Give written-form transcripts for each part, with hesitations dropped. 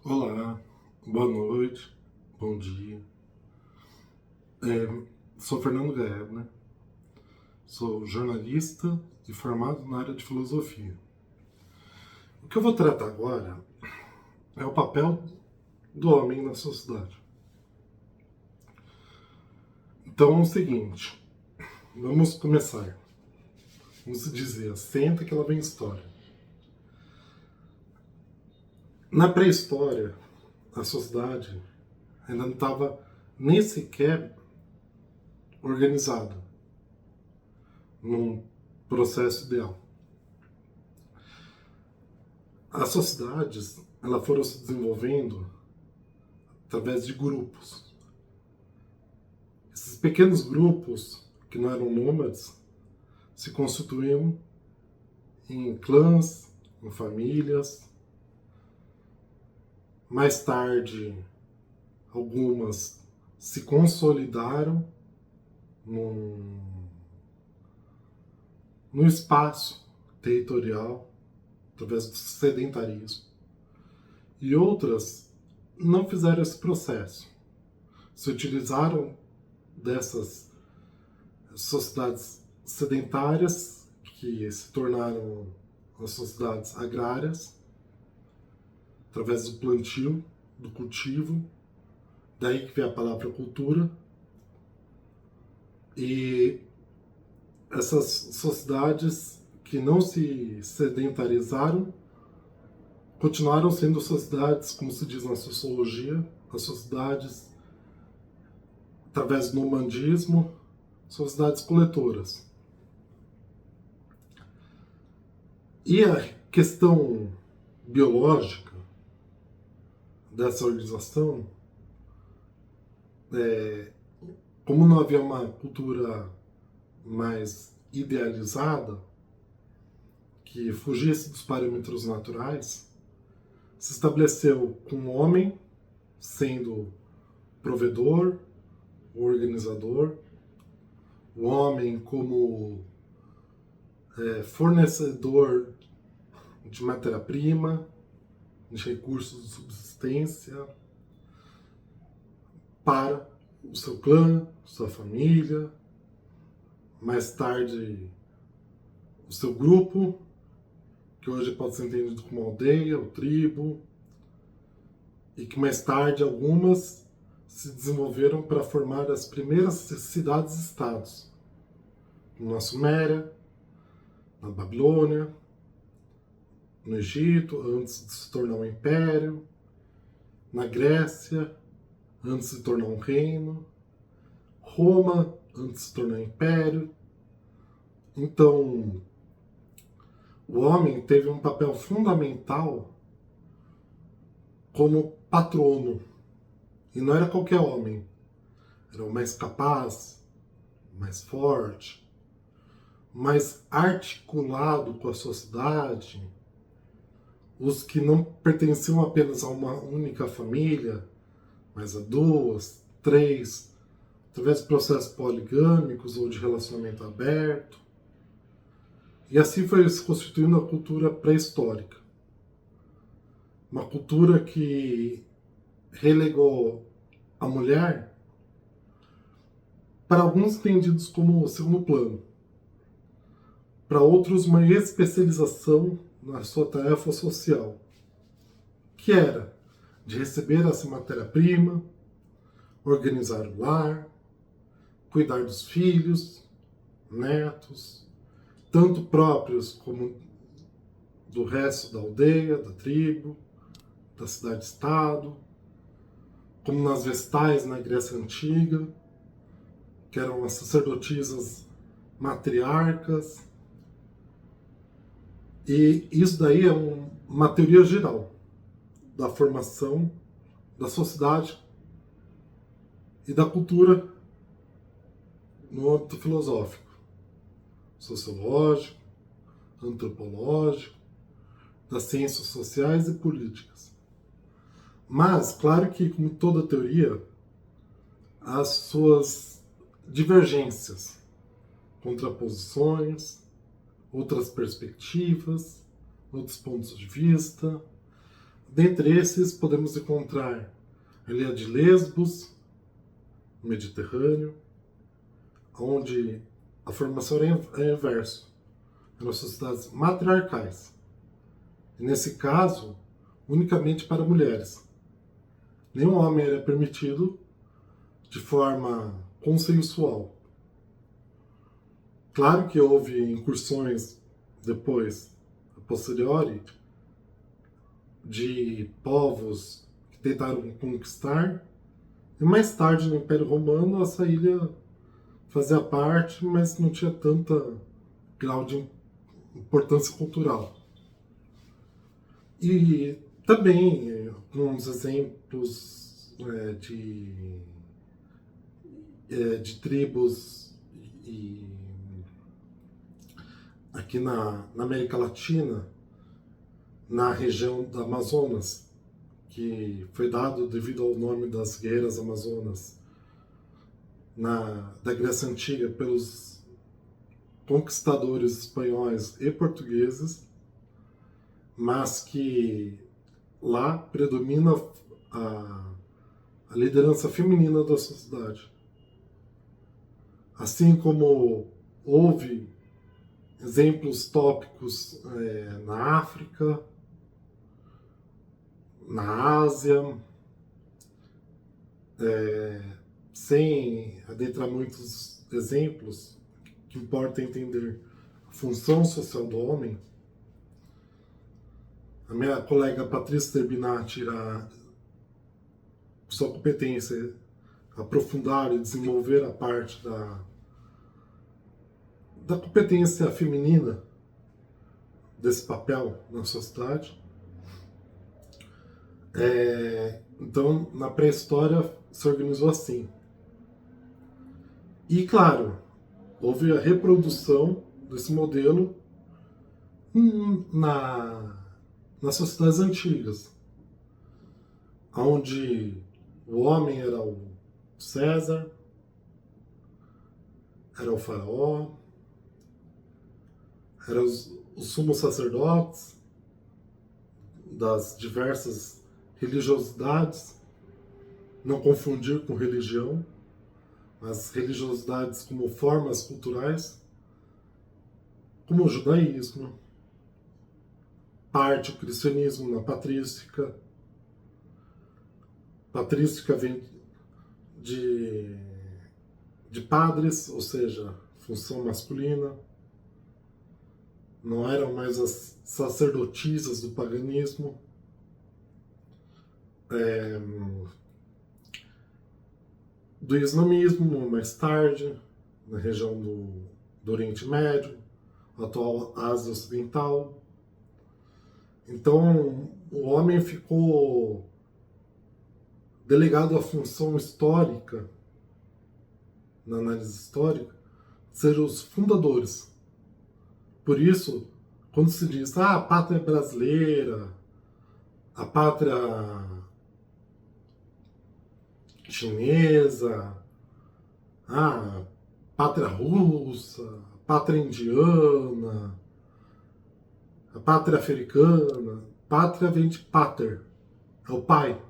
Olá, boa noite, bom dia. Sou Fernando Gaeb, né? Sou jornalista e formado na área de filosofia. O que eu vou tratar agora é o papel do homem na sociedade. Então é o seguinte, vamos começar. Vamos dizer, senta que ela vem história. Na pré-história, a sociedade ainda não estava nem sequer organizada num processo ideal. As sociedades foram se desenvolvendo através de grupos. Esses pequenos grupos, que não eram nômades, se constituíam em clãs, em famílias. Mais tarde, algumas se consolidaram num espaço territorial, através do sedentarismo. E outras não fizeram esse processo. Se utilizaram dessas sociedades sedentárias, que se tornaram as sociedades agrárias, através do plantio, do cultivo, daí que vem a palavra cultura. E essas sociedades que não se sedentarizaram continuaram sendo sociedades, como se diz na sociologia, as sociedades através do nomandismo, sociedades coletoras. E a questão biológica dessa organização, como não havia uma cultura mais idealizada, que fugisse dos parâmetros naturais, se estabeleceu com o homem sendo provedor, organizador, o homem como fornecedor de matéria-prima, de recursos de subsistência para o seu clã, sua família, mais tarde o seu grupo, que hoje pode ser entendido como aldeia, ou tribo, e que mais tarde algumas se desenvolveram para formar as primeiras cidades-estados, na Suméria, na Babilônia, no Egito, antes de se tornar um império, na Grécia, antes de se tornar um reino, Roma, antes de se tornar um império. Então, o homem teve um papel fundamental como patrono. E não era qualquer homem. Era o mais capaz, mais forte, mais articulado com a sociedade, os que não pertenciam apenas a uma única família, mas a duas, três, através de processos poligâmicos ou de relacionamento aberto. E assim foi se constituindo a cultura pré-histórica. Uma cultura que relegou a mulher para alguns entendidos como segundo plano, para outros uma especialização na sua tarefa social, que era de receber essa matéria-prima, organizar o lar, cuidar dos filhos, netos, tanto próprios como do resto da aldeia, da tribo, da cidade-estado, como nas vestais na Grécia Antiga, que eram as sacerdotisas matriarcas. E isso daí é uma teoria geral da formação da sociedade e da cultura no âmbito filosófico, sociológico, antropológico, das ciências sociais e políticas. Mas, claro que, como toda teoria, as suas divergências, contraposições, outras perspectivas, outros pontos de vista, Dentre esses, podemos encontrar a Ilha de Lesbos, no Mediterrâneo, onde a formação é inverso. Eram sociedades matriarcais. E nesse caso, unicamente para mulheres. Nenhum homem era permitido de forma consensual. Claro que houve incursões depois, a posteriori, de povos que tentaram conquistar, e mais tarde no Império Romano essa ilha fazia parte, mas não tinha tanta grau de importância cultural. E também alguns exemplos de tribos aqui na América Latina, na região do Amazonas, que foi dado devido ao nome das guerreiras amazonas da Grécia Antiga pelos conquistadores espanhóis e portugueses, mas que lá predomina a liderança feminina da sociedade. Assim como houve exemplos tópicos na África, na Ásia, sem adentrar muitos exemplos, que importa entender a função social do homem. A minha colega Patrícia Terbinati irá, por sua competência, aprofundar e desenvolver a parte da competência feminina desse papel na sociedade. Então, na pré-história, se organizou assim. E, claro, houve a reprodução desse modelo nas sociedades antigas, onde o homem era o César, era o faraó, eram os sumos sacerdotes das diversas religiosidades, não confundir com religião, mas religiosidades como formas culturais, como o judaísmo, parte o cristianismo na patrística. Patrística vem de padres, ou seja, função masculina. Não eram mais as sacerdotisas do paganismo. Do islamismo, mais tarde, na região do Oriente Médio, atual Ásia Ocidental. Então, o homem ficou delegado à função histórica, na análise histórica, de ser os fundadores. Por isso, quando se diz, a pátria brasileira, a pátria chinesa, a pátria russa, a pátria indiana, a pátria africana, pátria vem de pater, é o pai.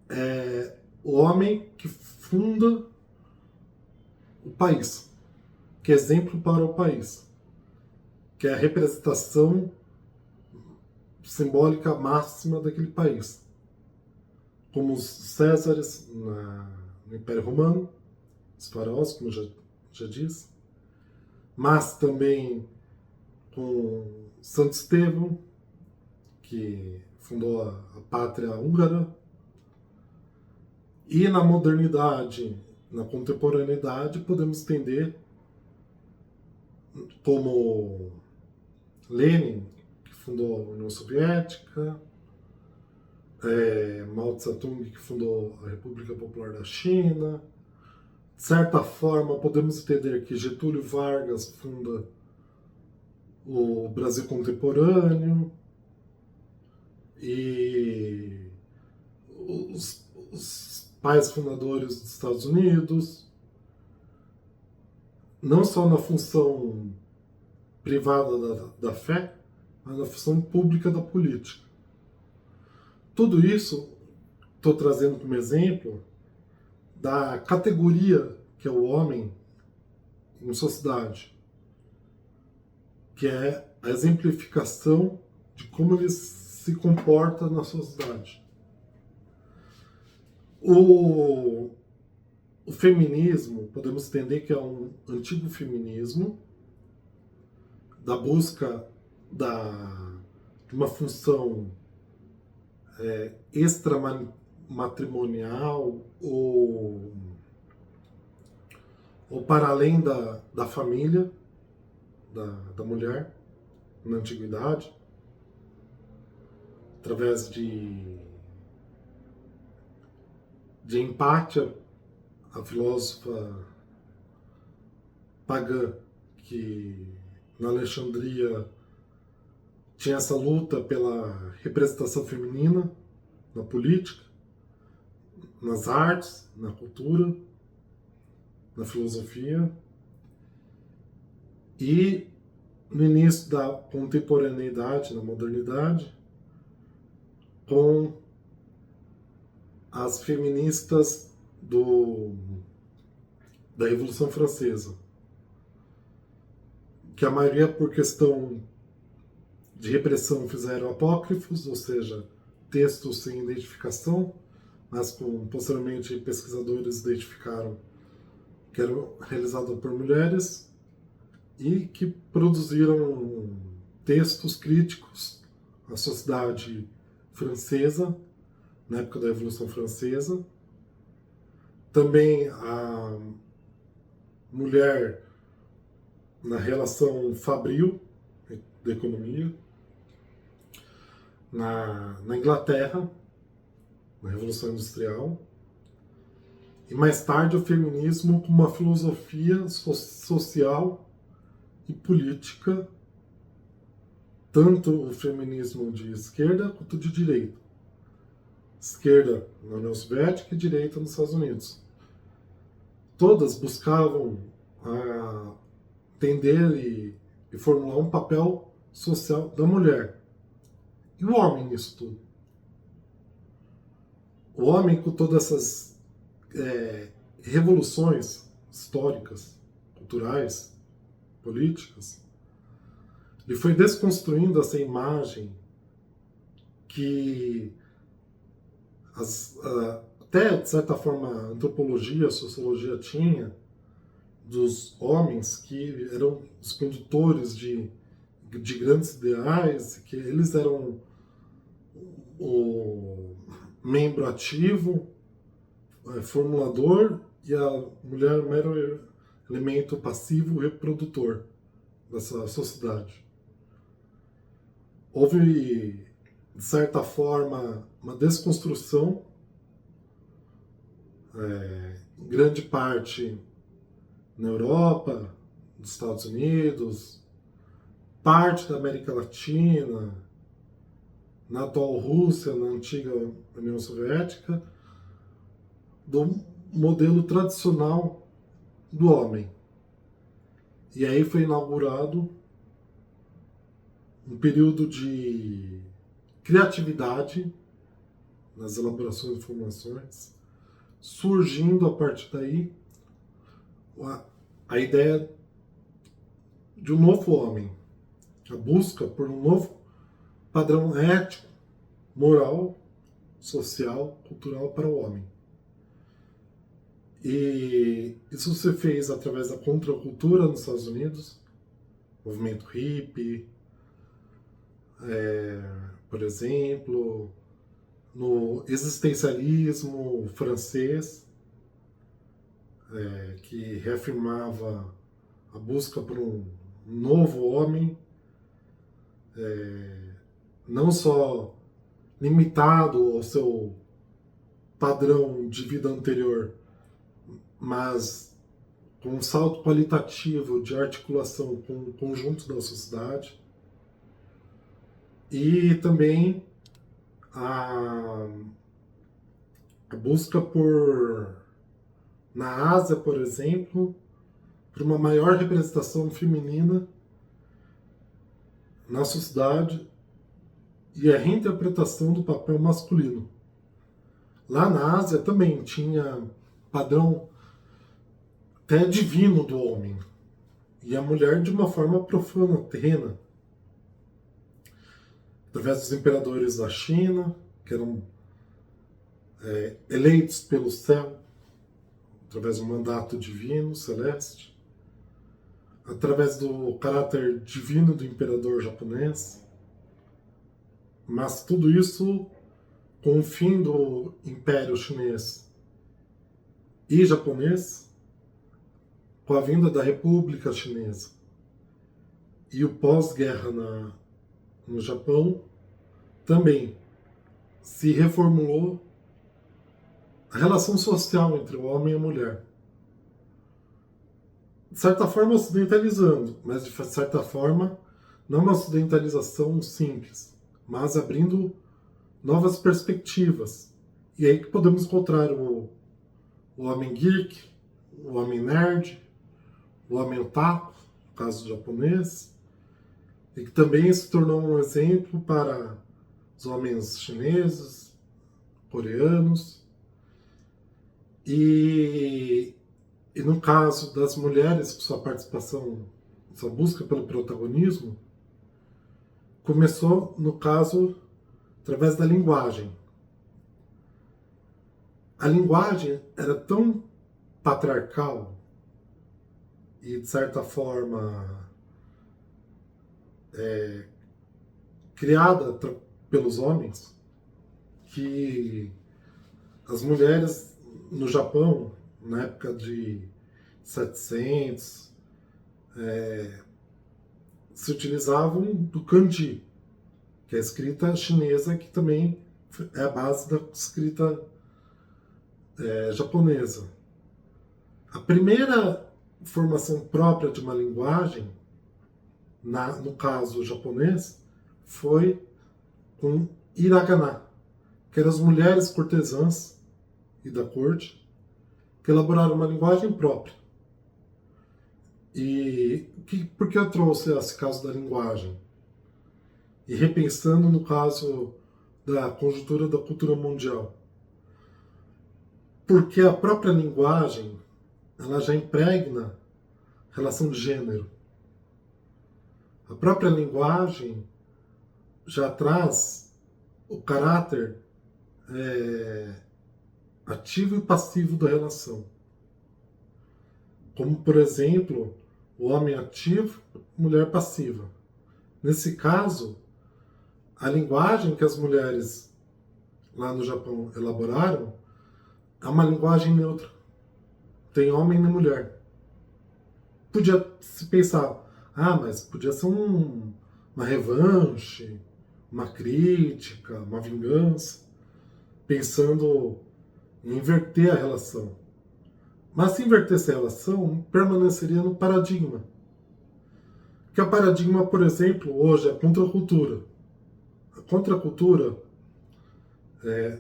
É o homem que funda o país, que é exemplo para o país, que é a representação simbólica máxima daquele país. Como os Césares no Império Romano, os faraós, como já disse, mas também com Santo Estevão, que fundou a pátria húngara, e na modernidade, na contemporaneidade, podemos entender como Lenin, que fundou a União Soviética, Mao Tse-tung, que fundou a República Popular da China. De certa forma, podemos entender que Getúlio Vargas funda o Brasil contemporâneo, e os pais fundadores dos Estados Unidos, não só na função privada da fé, mas na função pública da política. tudo isso estou trazendo como exemplo da categoria que é o homem em sociedade, que é a exemplificação de como ele se comporta na sociedade. O feminismo, podemos entender que é um antigo feminismo da busca de uma função extramatrimonial ou para além da família da mulher na antiguidade, através de Empátia, a filósofa pagã que na Alexandria tinha essa luta pela representação feminina na política, nas artes, na cultura, na filosofia. E no início da contemporaneidade, na modernidade, com as feministas da Revolução Francesa, que a maioria por questão de repressão fizeram apócrifos, ou seja, textos sem identificação, mas posteriormente pesquisadores identificaram que eram realizados por mulheres e que produziram textos críticos à sociedade francesa, na época da Revolução Francesa. Também a mulher na relação fabril da economia, na Inglaterra, na Revolução Industrial, e mais tarde o feminismo como uma filosofia social e política, tanto o feminismo de esquerda quanto de direita. Esquerda na União Soviética e direita nos Estados Unidos. Todas buscavam entender e formular um papel social da mulher. E o homem nisso tudo? O homem, com todas essas revoluções históricas, culturais, políticas, ele foi desconstruindo essa imagem que até, de certa forma, a antropologia, a sociologia tinha dos homens que eram os condutores de grandes ideais, que eles eram o membro ativo, formulador, e a mulher mero elemento passivo reprodutor dessa sociedade. Houve, de certa forma, uma desconstrução, em grande parte na Europa, nos Estados Unidos, parte da América Latina, na atual Rússia, na antiga União Soviética, do modelo tradicional do homem. E aí foi inaugurado um período de criatividade nas elaborações de informações, surgindo a partir daí a ideia de um novo homem, a busca por um novo padrão ético, moral, social, cultural para o homem. E isso se fez através da contracultura nos Estados Unidos, movimento hippie, por exemplo, no existencialismo francês, que reafirmava a busca por um novo homem, não só limitado ao seu padrão de vida anterior, mas com um salto qualitativo de articulação com o conjunto da sociedade. E também a busca na Ásia, por exemplo, por uma maior representação feminina na sociedade e a reinterpretação do papel masculino. Lá na Ásia também tinha padrão até divino do homem, e a mulher de uma forma profana, terrena, através dos imperadores da China, que eram eleitos pelo céu, através do mandato divino, celeste, através do caráter divino do imperador japonês, mas tudo isso com o fim do Império Chinês e japonês, com a vinda da República Chinesa e o pós-guerra no Japão, também se reformulou a relação social entre o homem e a mulher. De certa forma ocidentalizando, mas de certa forma não uma ocidentalização simples, mas abrindo novas perspectivas. E aí que podemos encontrar o homem geek, o homem nerd, o homem otaku, no caso do japonês, e que também se tornou um exemplo para os homens chineses, coreanos, e no caso das mulheres, com sua participação, sua busca pelo protagonismo, começou, no caso, através da linguagem. A linguagem era tão patriarcal e, de certa forma, criada pelos homens, que as mulheres no Japão, na época de 700, se utilizavam do kanji, que é a escrita chinesa, que também é a base da escrita japonesa. A primeira formação própria de uma linguagem, no caso japonês, foi com hiragana, que eram as mulheres cortesãs e da corte, que elaboraram uma linguagem própria. E por que eu trouxe esse caso da linguagem? E repensando no caso da conjuntura da cultura mundial. Porque a própria linguagem, ela já impregna relação de gênero. A própria linguagem já traz o caráter ativo e passivo da relação. Como, por exemplo, o homem ativo, mulher passiva. Nesse caso, a linguagem que as mulheres lá no Japão elaboraram é uma linguagem neutra. Tem homem e mulher. Podia se pensar, mas podia ser uma revanche, uma crítica, uma vingança, pensando em inverter a relação. Mas se invertesse a relação, permaneceria no paradigma. Que o paradigma, por exemplo, hoje é a contracultura. A contracultura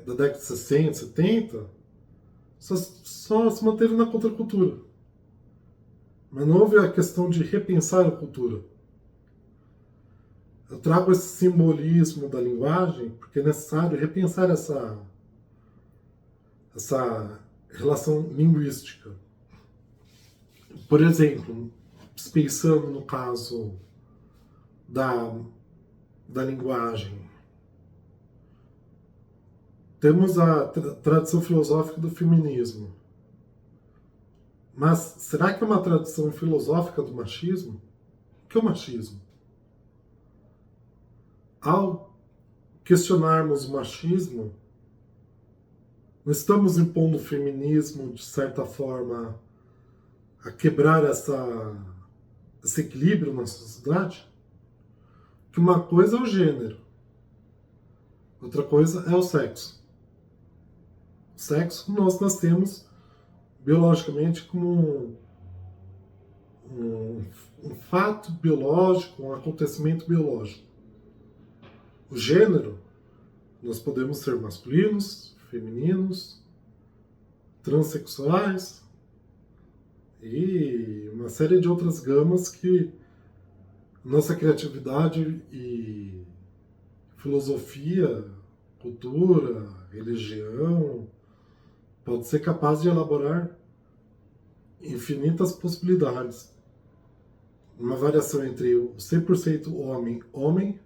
da década de 60, 70, só se manteve na contracultura. Mas não houve a questão de repensar a cultura. Eu trago esse simbolismo da linguagem porque é necessário repensar essa relação linguística. Por exemplo, pensando no caso da linguagem, temos a tradição filosófica do feminismo. Mas será que é uma tradição filosófica do machismo? O que é o machismo? Ao questionarmos o machismo, não estamos impondo o feminismo, de certa forma, a quebrar esse equilíbrio na sociedade? Que uma coisa é o gênero, outra coisa é o sexo. O sexo nós nascemos biologicamente como um fato biológico, um acontecimento biológico. O gênero, nós podemos ser masculinos, femininos, transexuais e uma série de outras gamas que nossa criatividade e filosofia, cultura, religião, pode ser capaz de elaborar infinitas possibilidades. Uma variação entre o 100% homem, homem,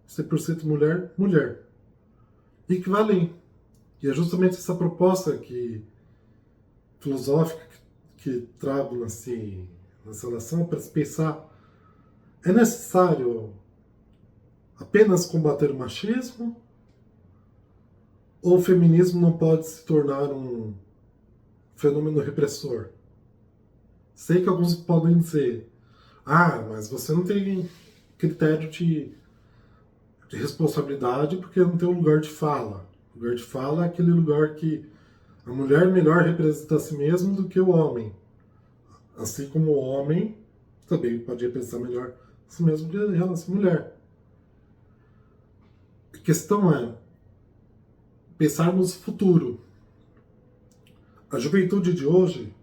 100% mulher, mulher. E que vai além. E é justamente essa proposta filosófica que trago nessa relação para se pensar: é necessário apenas combater o machismo? Ou o feminismo não pode se tornar um fenômeno repressor? Sei que alguns podem dizer: ah, mas você não tem critério de responsabilidade porque não tem um lugar de fala. O lugar de fala é aquele lugar que a mulher melhor representa a si mesma do que o homem. Assim como o homem também pode representar melhor a si mesmo em relação à mulher. A questão é pensarmos no futuro. A juventude de hoje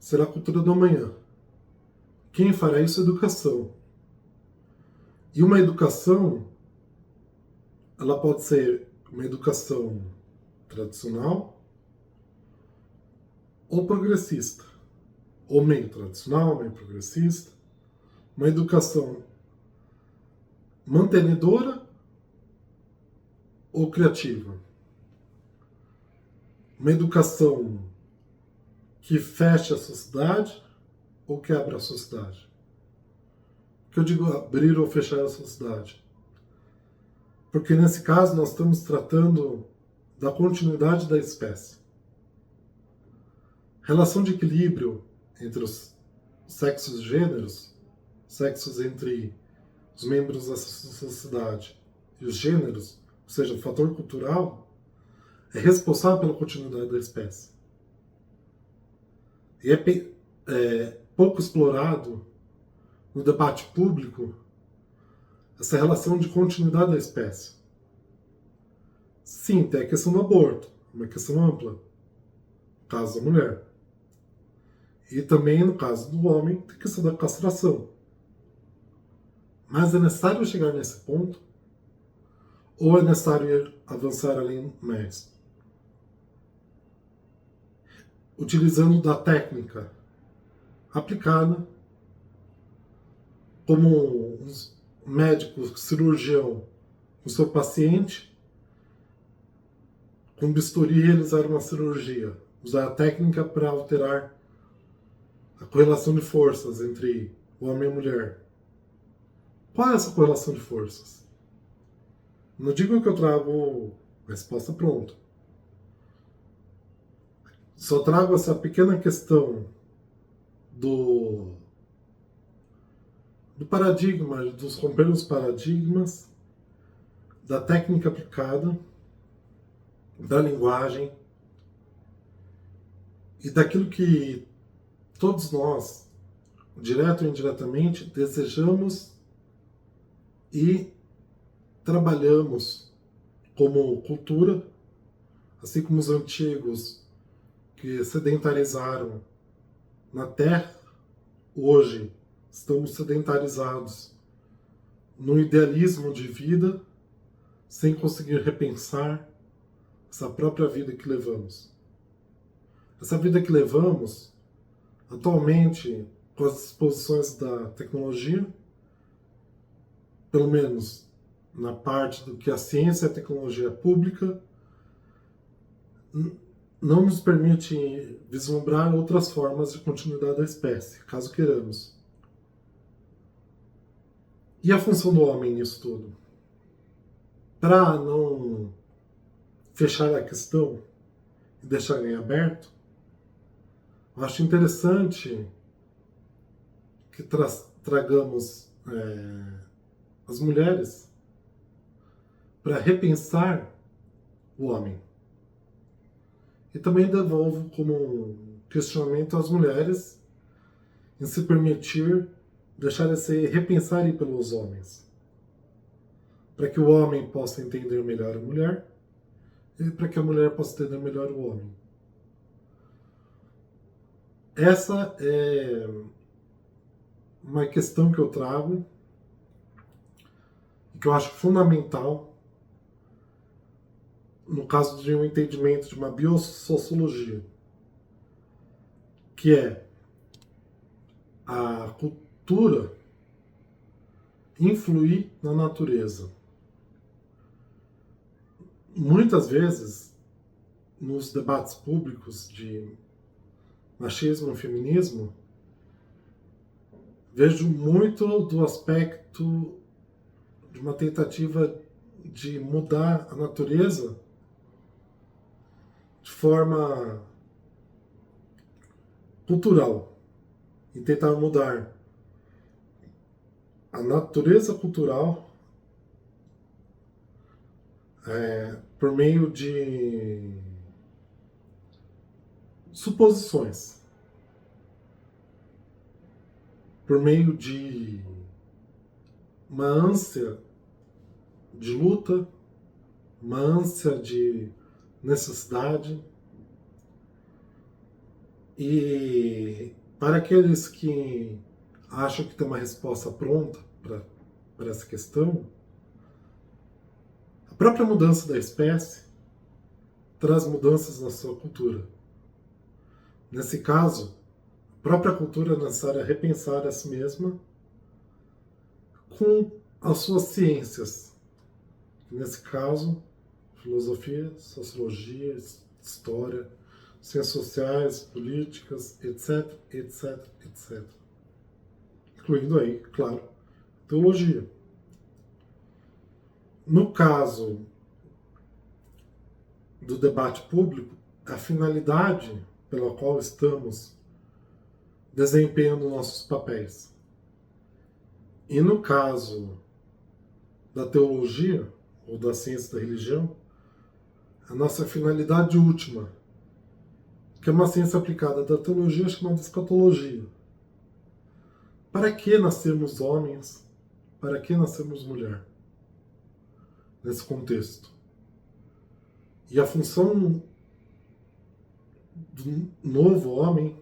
será a cultura do amanhã. Quem fará isso é a educação. E uma educação, ela pode ser uma educação tradicional ou progressista. Ou meio tradicional, meio progressista. Uma educação mantenedora ou criativa. Uma educação que fecha a sociedade ou que abre a sociedade. O que eu digo abrir ou fechar a sociedade? Porque nesse caso nós estamos tratando da continuidade da espécie. Relação de equilíbrio entre os sexos e gêneros, sexos entre os membros da sociedade e os gêneros, ou seja, o fator cultural, é responsável pela continuidade da espécie. E é pouco explorado no debate público essa relação de continuidade da espécie. Sim, tem a questão do aborto, uma questão ampla, no caso da mulher. E também, no caso do homem, tem a questão da castração. Mas é necessário chegar nesse ponto? Ou é necessário avançar além mais? Utilizando da técnica aplicada, como um médico cirurgião com seu paciente, com bisturi realizar uma cirurgia, usar a técnica para alterar a correlação de forças entre o homem e a mulher. Qual é essa correlação de forças? Não digo que eu trago a resposta pronta. Só trago essa pequena questão do paradigma, dos romper os paradigmas, da técnica aplicada, da linguagem e daquilo que todos nós, direto ou indiretamente, desejamos e trabalhamos como cultura, assim como os antigos que sedentarizaram na Terra, hoje estamos sedentarizados no idealismo de vida, sem conseguir repensar essa própria vida que levamos. Essa vida que levamos, atualmente, com as disposições da tecnologia, pelo menos na parte do que a ciência e a tecnologia pública, não nos permite vislumbrar outras formas de continuidade da espécie, caso queiramos. E a função do homem nisso tudo? Para não fechar a questão e deixar em aberto, eu acho interessante que tragamos as mulheres para repensar o homem. E também devolvo como um questionamento às mulheres em se permitir deixar-se repensarem pelos homens. Para que o homem possa entender melhor a mulher e para que a mulher possa entender melhor o homem. Essa é uma questão que eu trago e que eu acho fundamental no caso de um entendimento de uma biosociologia, que é a cultura influir na natureza. Muitas vezes, nos debates públicos de machismo e feminismo, vejo muito do aspecto de uma tentativa de mudar a natureza de forma cultural e tentar mudar a natureza cultural por meio de suposições, por meio de uma ânsia de luta, uma ânsia de necessidade. E para aqueles que acham que tem uma resposta pronta para essa questão, a própria mudança da espécie traz mudanças na sua cultura. Nesse caso, a própria cultura é necessária repensar a si mesma com as suas ciências. Nesse caso, filosofia, sociologia, história, ciências sociais, políticas, etc, etc, etc. Incluindo aí, claro, teologia. No caso do debate público, a finalidade pela qual estamos desempenhando nossos papéis. E no caso da teologia, ou da ciência da religião, a nossa finalidade última, que é uma ciência aplicada da teologia chamada escatologia. Para que nascemos homens? Para que nascemos mulher? Nesse contexto. E a função do novo homem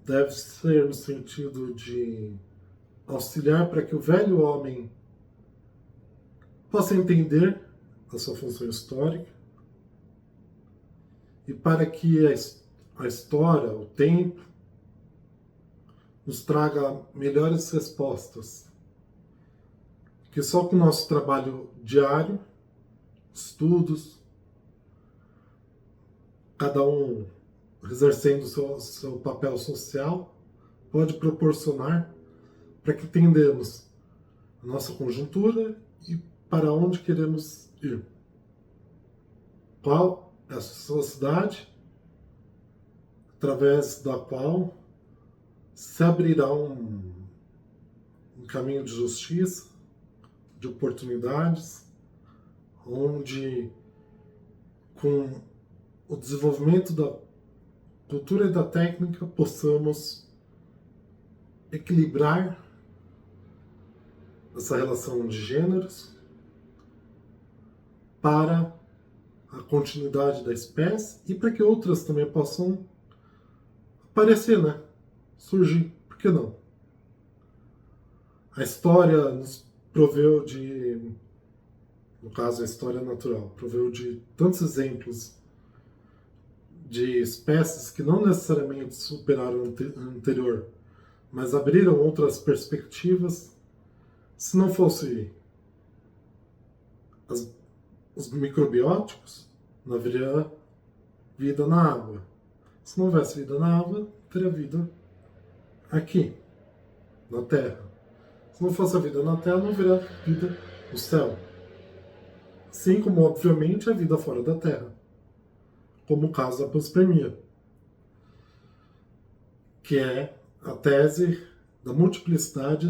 deve ser no sentido de auxiliar para que o velho homem possa entender a sua função histórica e para que a história, o tempo, nos traga melhores respostas. Que só com o nosso trabalho diário, estudos, cada um exercendo seu papel social, pode proporcionar para que entendamos a nossa conjuntura e para onde queremos ir. Qual é a sociedade através da qual se abrirá um caminho de justiça, de oportunidades, onde com o desenvolvimento da cultura e da técnica possamos equilibrar essa relação de gêneros para a continuidade da espécie e para que outras também possam aparecer, né? Surgir. Por que não? A história nos proveu de, no caso a história natural, proveu de tantos exemplos de espécies que não necessariamente superaram o anterior, mas abriram outras perspectivas. Se não fosse os microbióticos, não haveria vida na água. Se não houvesse vida na água, teria vida aqui, na Terra. Se não fosse a vida na Terra, não haveria vida no céu. Assim como, obviamente, a vida fora da Terra, como o caso da panspermia, que é a tese da multiplicidade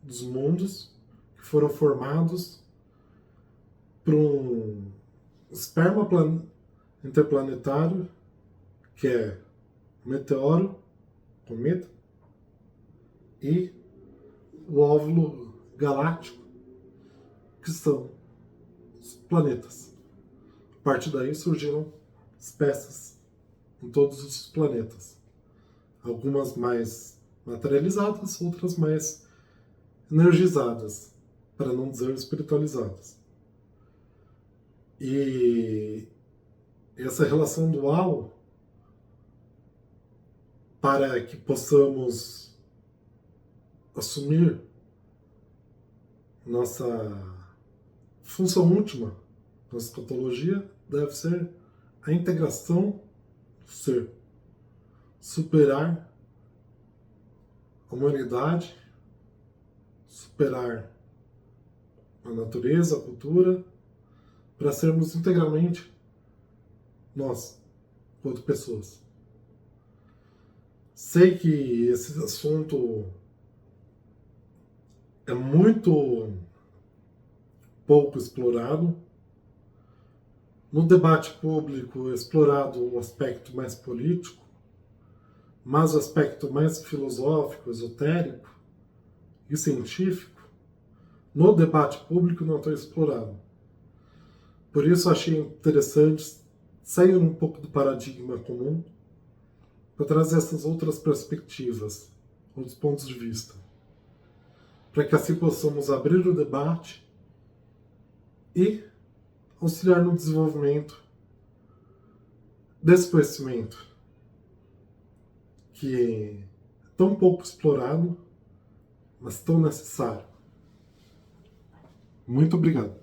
dos mundos que foram formados por um esperma interplanetário, que é meteoro, cometa, e o óvulo galáctico, que são os planetas. A partir daí surgiram espécies em todos os planetas. Algumas mais materializadas, outras mais energizadas, para não dizer espiritualizadas. E essa relação dual, para que possamos assumir nossa função última na escatologia, deve ser a integração do ser, superar a humanidade, superar a natureza, a cultura, para sermos integralmente nós, quanto pessoas. Sei que esse assunto é muito pouco explorado. No debate público é explorado um aspecto mais político, mas o aspecto mais filosófico, esotérico e científico, no debate público não está explorado. Por isso achei interessante sair um pouco do paradigma comum para trazer essas outras perspectivas, outros pontos de vista, para que assim possamos abrir o debate e auxiliar no desenvolvimento desse conhecimento que é tão pouco explorado, mas tão necessário. Muito obrigado.